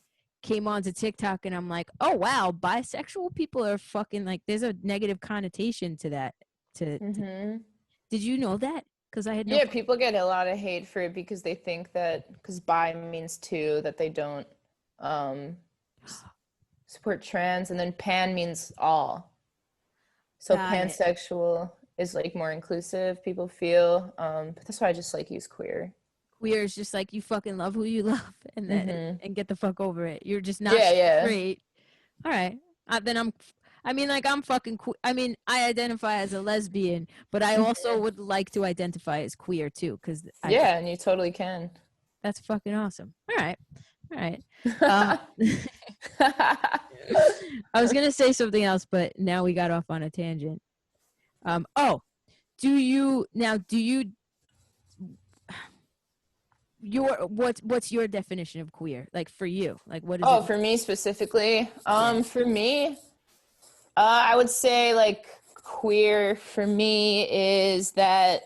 came onto TikTok, and I'm like, oh wow, bisexual people are fucking, like, there's a negative connotation to that. To Mm-hmm. Did you know that? Because I had no Yeah, fucking. people get a lot of hate for it because they think that because bi means two, that they don't um, support trans, and then pan means all. So Got it. pansexual is like more inclusive, people feel. But that's why I just like use queer. Queer is just like you fucking love who you love, and that Mm-hmm. and get the fuck over it. You're just not Yeah, yeah. straight. All right. Then I mean, like, I'm fucking I mean, I identify as a lesbian, but I also Hmm. would like to identify as queer too, because I think Yeah, and you totally can. that's fucking awesome. All right. All right. Um, I was gonna say something else, but now we got off on a tangent. Oh, do you what's your definition of queer? Like for you, like what does Oh, it for mean? me specifically, Yeah. for me, I would say like queer for me is that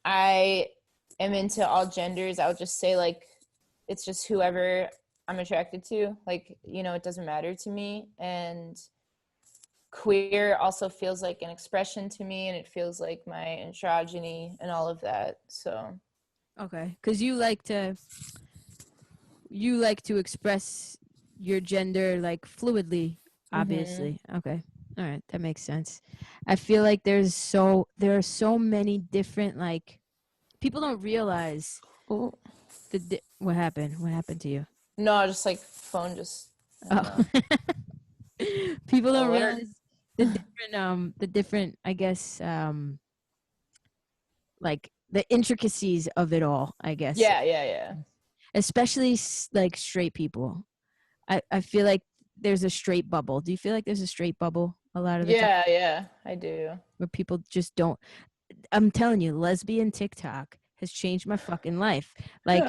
I am into all genders. I would just say like it's just whoever I'm attracted to. Like, you know, it doesn't matter to me. And queer also feels like an expression to me, and it feels like my androgyny and all of that. So Okay, because you like to express your gender like fluidly, mhm. obviously. Okay, all right, that makes sense. I feel like there are so many different like people don't realize Ooh. what happened. What happened to you? No, just like phone just, I don't Oh. know. People don't Alert. realize the different I guess like the intricacies of it all, I guess. Yeah, yeah, yeah. Especially like straight people. I feel like there's a straight bubble. Do you feel like there's a straight bubble a lot of the time Yeah, yeah, I do. where people just don't? I'm telling you, lesbian TikTok has changed my fucking life. Like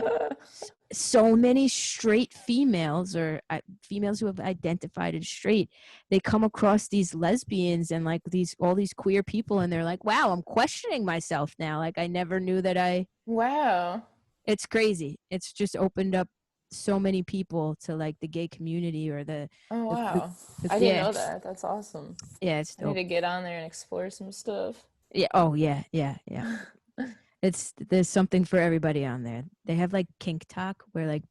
so many straight females or females who have identified as straight, they come across these lesbians and like these all these queer people, and they're like, "Wow, I'm questioning myself now. Like I never knew that I." Wow. It's crazy. It's just opened up so many people to like the gay community or Oh, the wow. I didn't yeah, know that. That's awesome. yeah, it's I need dope. to get on there and explore some stuff. Yeah. Oh yeah, yeah, yeah. It's there's something for everybody on there. They have like kink talk where like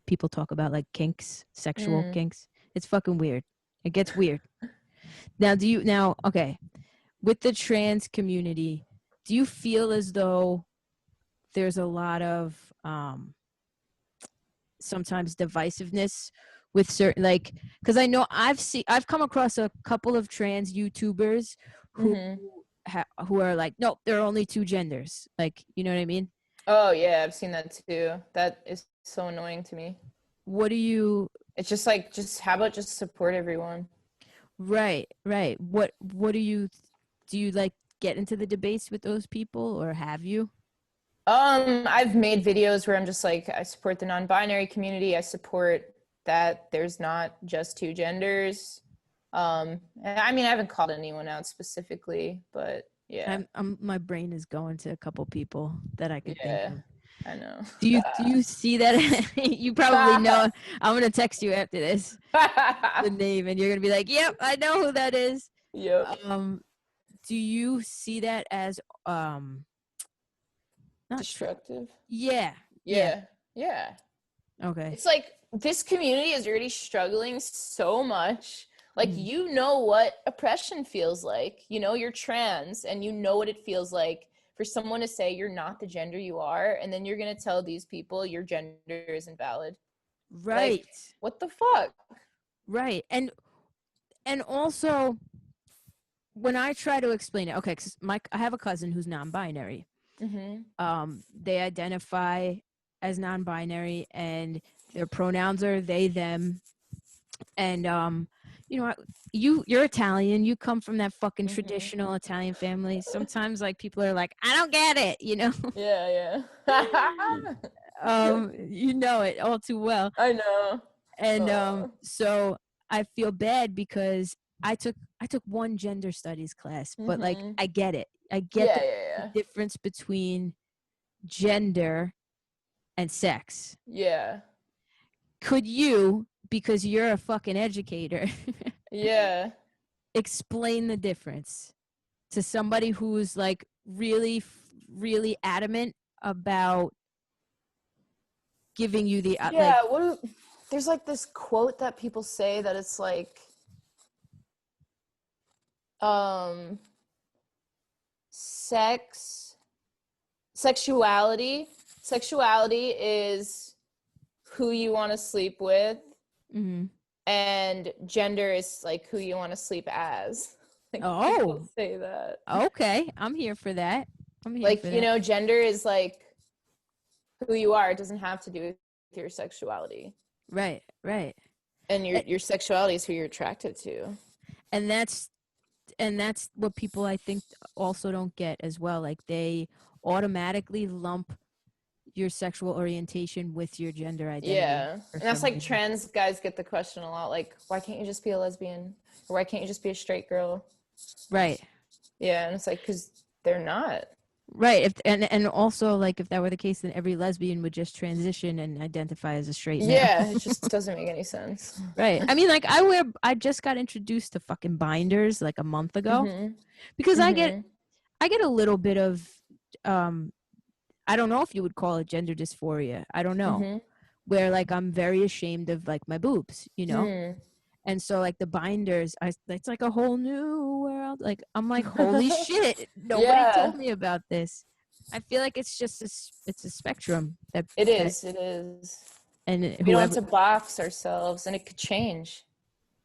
people talk about like kinks, sexual Mm. kinks. It's fucking weird. It gets weird. Now okay, with the trans community, do you feel as though there's a lot of sometimes divisiveness with certain like because I know I've come across a couple of trans YouTubers who Mhm. who are like, nope, there are only two genders. Like, you know what I mean? Oh, yeah, I've seen that too. That is so annoying to me. What do you It's just like, just how about just support everyone? right, right. What do you like get into the debates with those people or have you? I've made videos where I'm just like, I support the non-binary community. I support that there's not just two genders. And I mean, I haven't called anyone out specifically, but yeah, I'm my brain is going to a couple people that I could think yeah, of. I know. Do you see that? You probably know. I'm gonna text you after this the name, and you're gonna be like, "Yep, I know who that is." Yep. Um, do you see that as not Destructive. yeah, yeah, Yeah, yeah. okay. It's like this community is already struggling so much. Like, Mm. you know what oppression feels like. You know, you're trans and you know what it feels like for someone to say you're not the gender you are, and then you're going to tell these people your gender isn't valid. Like, Right, what the fuck? right, and also when I try to explain it, okay, because I have a cousin who's non-binary. Mm-hmm. They identify as non-binary, and their pronouns are they them, and you know you're Italian, you come from that fucking Mm-hmm. traditional Italian family. Sometimes like people are like, I don't get it, you know. Yeah, yeah. You know it all too well. I know. And Oh. so I feel bad because I took one gender studies class, but like Mm-hmm. I get it. I get Yeah, the yeah, difference between gender and sex. yeah. Could you, because you're a fucking educator, Yeah. explain the difference to somebody who's like really adamant about giving you the like Yeah, there's like this quote that people say that it's like um sex sexuality sexuality is who you want to sleep with, mhm. and gender is like who you want to sleep as. Like, people Oh, say that. okay, I'm here for that. I'm here Like, for you that. know, gender is like who you are. It doesn't have to do with your sexuality. Right, right. And A- your sexuality is who you're attracted to. and that's what people I think also don't get as well. Like they automatically lump your sexual orientation with your gender identity Yeah. for And that's some like reason. trans guys get the question a lot, like, why can't you just be a lesbian? Or why can't you just be a straight girl? Right. Yeah, and it's like, because they're not. Right. And also, like, if that were the case, then every lesbian would just transition and identify as a straight male. Yeah, it just doesn't make any sense. Right. I mean, like, I just got introduced to fucking binders like a month ago Mhm. because Mhm. I get a little bit of, I don't know if you would call it gender dysphoria. I don't know. Mhm. Where like I'm very ashamed of like my boobs, you know? Mm. And so like the binders, it's like a whole new world. Like I'm like, holy shit, nobody Yeah, told me about this. I feel like it's just it's a spectrum it that is. It is. and We don't have whoever to box ourselves, and it could change.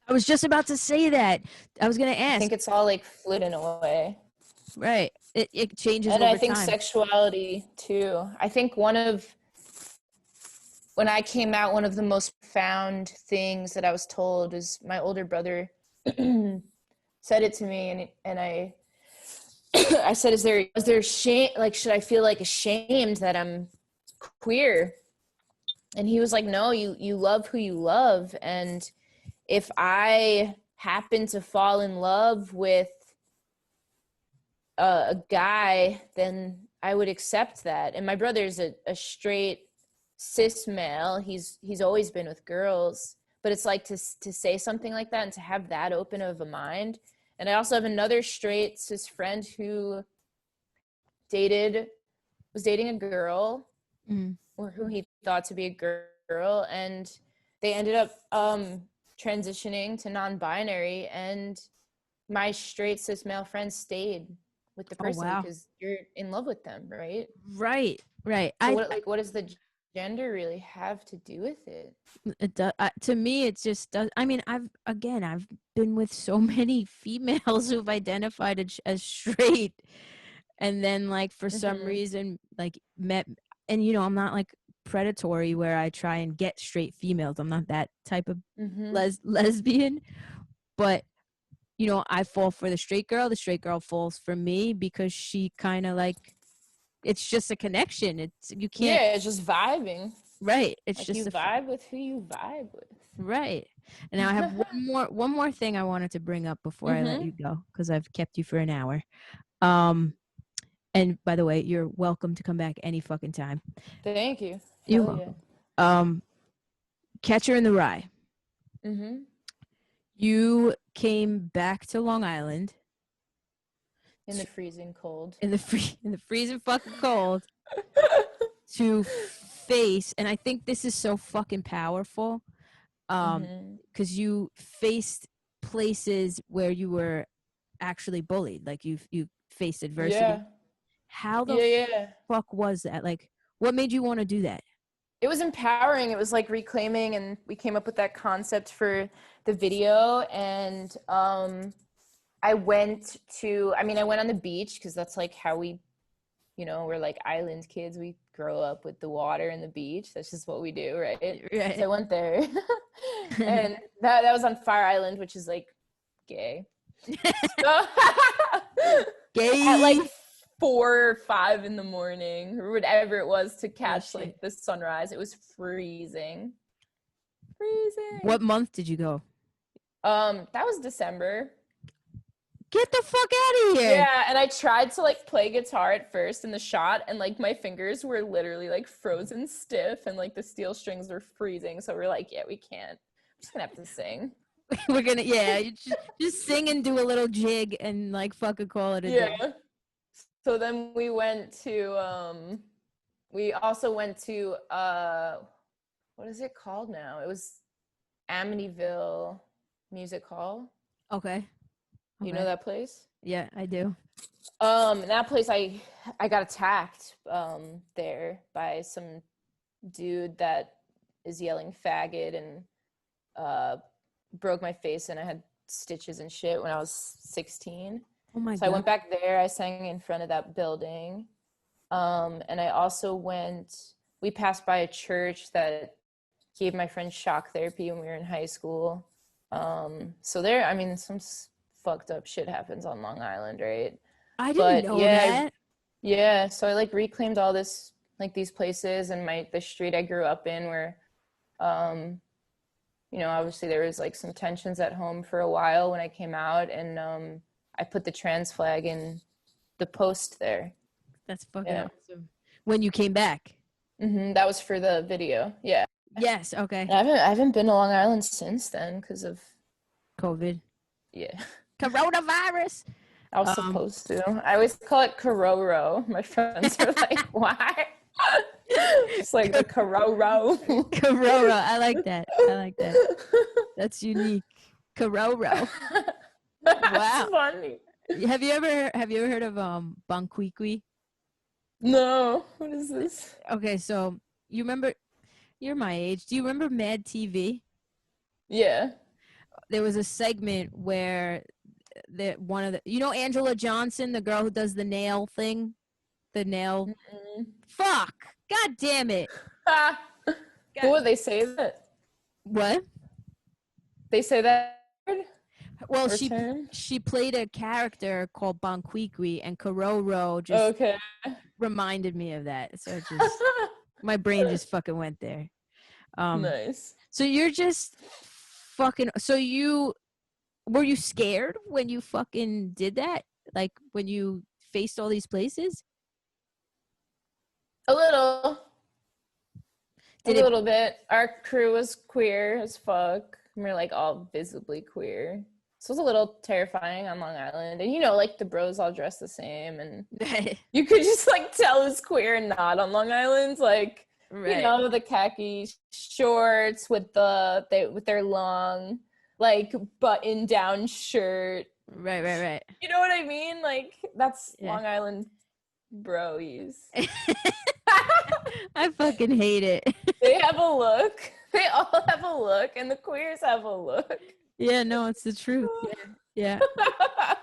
I was just about to say that. I was gonna I think ask. it's all like fluid in a way. Right. It changes And I over think time. sexuality too. I think when I came out, one of the most profound things that I was told is my older brother said it to me, and I I said, is there shame? Like, should I feel like ashamed that I'm queer? And he was like, no, you love who you love, and if I happen to fall in love with a guy, then I would accept that. And my brother's a straight cis male. He's always been with girls, but it's like to say something like that and to have that open of a mind. And I also have another straight cis friend who dated was dating a girl, Mm. or who he thought to be a girl, and they ended up transitioning to non-binary, and my straight cis male friend stayed with the Oh person wow. because you're in love with them, right? Right. Right. So what does the gender really have to do with it? It does, to me it just does. I mean, I've been with so many females who've identified as straight, and then like for some Mm-hmm. reason like met, and you know, I'm not like predatory where I try and get straight females. I'm not that type of Mm-hmm. lesbian, but you know, I fall for the straight girl falls for me because she kind of like, it's just a connection. It's you can't. Yeah, it's just vibing. Right, it's Like, just you a vibe with who you vibe with. right. And now I have one more thing I wanted to bring up before I let Mm-hmm. you go because I've kept you for an hour. Um, and by the way, you're welcome to come back any fucking time. Thank you. You're Hell yeah. welcome. Um, Catcher in the Rye. Mm-hmm. You came back to Long Island In the freezing cold. in the in the freezing fucking cold to face, and I think this is so fucking powerful. Mm-hmm. Because you faced places where you were actually bullied, like you faced adversity. Yeah. How the Yeah, yeah. fuck was that? Like, what made you want to do that? It was empowering. It was like reclaiming, and we came up with that concept for the video. And I went I went on the beach because that's like how we're like island kids. We grow up with the water and the beach. That's just what we do, right? So Right. I went there. And that was on Fire Island, which is like gay. So at like Gay. 4 or 5 in the morning, or whatever it was, to Oh catch shit. like the sunrise. It was freezing. What Freezing. month did you go? That was December. Get the fuck out of here. Yeah, and I tried to like play guitar at first in the shot, and like my fingers were literally like frozen stiff, and like the steel strings were freezing. So we're like, yeah, we can't. I'm just gonna have to sing. We're gonna, yeah, you just sing and do a little jig and like fucking call it a day. Yeah. So then we also went to what is it called now? It was Amityville Music Hall. Okay. You know Okay. that place? Yeah, I do. That place I got attacked there by some dude that is yelling faggot, and broke my face, and I had stitches and shit when I was 16. Oh my So I god. went back there. I sang in front of that building. And I also we passed by a church that gave my friend shock therapy when we were in high school. So there, I mean, some fucked up shit happens on Long Island, right? I didn't But know yeah, that. yeah. So I like reclaimed all this, like these places, and the street I grew up in, where, um, obviously there was like some tensions at home for a while when I came out, and I put the trans flag in the post there. That's fucking Yeah. awesome. When you came back. That was for the video. Yeah. Yes. Okay. I haven't been to Long Island since then because of COVID. yeah. Coronavirus. I was supposed to. I always call it Cororo. My friends are like, "Why?" It's like the Cororo. Cororo. I like that. That's unique. Cororo. Wow. That's funny. Have you ever heard of Banquiqui? No. What is this? Okay, so you remember, you're my age. Do you remember Mad TV? Yeah. There was a segment where you know Angela Johnson, the girl who does the nail thing? The nail. Fuck. God damn it. What they say that? What? They say that word? Well, Or term? she played a character called Banquiqui, and Cororo just reminded me of that. So it just my brain just fucking went there. Nice. So you're just fucking. So were you scared when you fucking did that? Like when you faced all these places? A little. A little bit. Our crew was queer as fuck. We're like all visibly queer. So it was a little terrifying on Long Island. And you know, like the bros all dress the same and you could just like tell who's queer and not on Long Island. Like, you know, the khaki shorts with their long like button down shirt. Right. You know what I mean? Like that's Long Island broies. I fucking hate it. They have a look. They all have a look, and the queers have a look. Yeah, no, it's the truth. Yeah.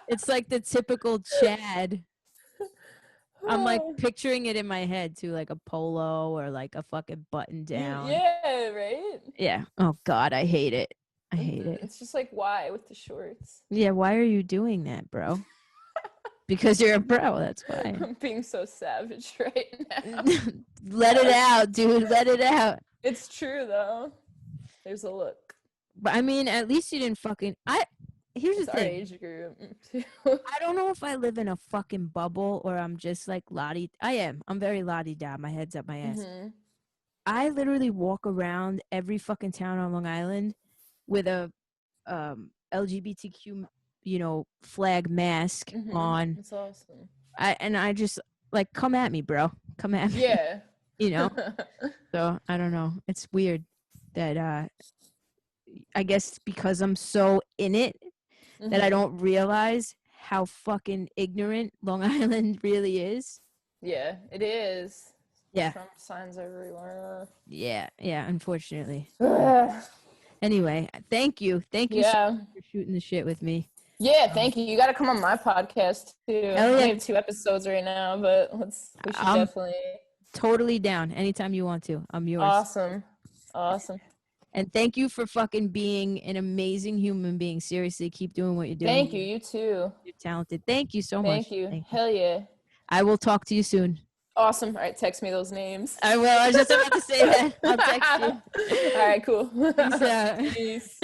It's like the typical Chad. I'm like picturing it in my head too, like a polo or like a fucking button down. Yeah, right? Yeah. Oh God, I hate it. I hate it. It's just like, why with the shorts? Yeah, why are you doing that, bro? Because you're a bro, that's why. I'm being so savage right now. Let it out, dude. Let it out. It's true though. There's a look. But I mean, at least you didn't fucking. Here's the thing. Our age group too. I don't know if I live in a fucking bubble or I'm just like lottie. I am. I'm very lottie-da. My head's up my ass. I literally walk around every fucking town on Long Island with a LGBTQ, flag mask on. That's awesome. I just like, come at me, bro. Come at me. Yeah. So I don't know. It's weird that I guess because I'm so in it that I don't realize how fucking ignorant Long Island really is. Yeah, it is. Yeah. Trump signs everywhere. Yeah, unfortunately. Anyway, thank you. Thank you so much for shooting the shit with me. Yeah, thank you. You got to come on my podcast too. Oh, yeah. We have 2 episodes right now, but we should definitely. Totally down. Anytime you want to. I'm yours. Awesome. And thank you for fucking being an amazing human being. Seriously, keep doing what you're doing. Thank you. You too. You're talented. Thank you so much. Thank you. Hell yeah. I will talk to you soon. Awesome. All right, text me those names. I will. I was just about to say that. I'll text you. All right, cool. Peace out. Peace.